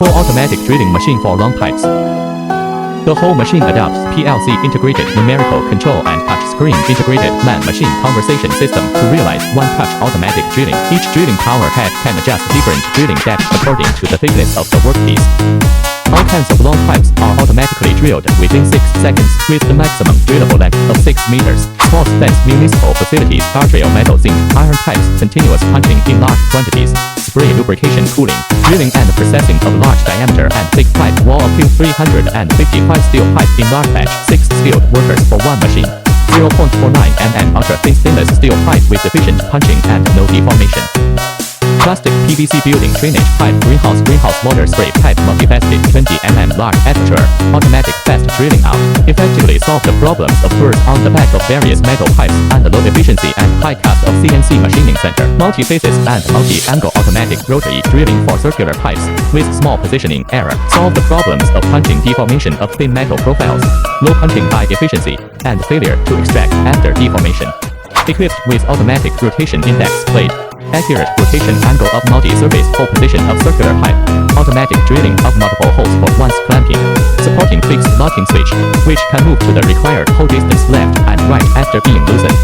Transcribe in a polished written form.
Full automatic drilling machine for long pipes. The whole machine adopts PLC integrated numerical control and touchscreen integrated man-machine conversation system to realize one-touch automatic drilling. Each drilling power head can adjust different drilling depth according to the thickness of the workpiece. All kinds of long pipes are automatically drilled within 6 seconds with the maximum drillable length of 6 meters. Sports fence municipal facilities, guardrail metal zinc, iron pipes, continuous punching in large quantities, spray lubrication cooling, drilling and processing of large diameter and thick pipe, wall of 355 steel pipe in large batch, 6 skilled workers for one machine. 0.49 mm ultra-thin stainless steel pipe with efficient punching and no deformation. Plastic PVC building drainage pipe, greenhouse water spray pipe, multifaceted 20 mm large aperture, automatic fast drilling out, effectively solve the problems of burrs on the back of various metal pipes and the low efficiency and high cost of CNC machining center. Multi-phases and multi-angle automatic rotary drilling for circular pipes with small positioning error. Solve the problems of punching deformation of thin metal profiles, low punching high efficiency, and failure to extract after deformation. Equipped with automatic rotation index plate, accurate rotation angle of multi-surface hole position of circular pipe, automatic drilling of multiple holes for once clamping, supporting fixed locking switch, which can move to the required hole distance left and right after being loosened.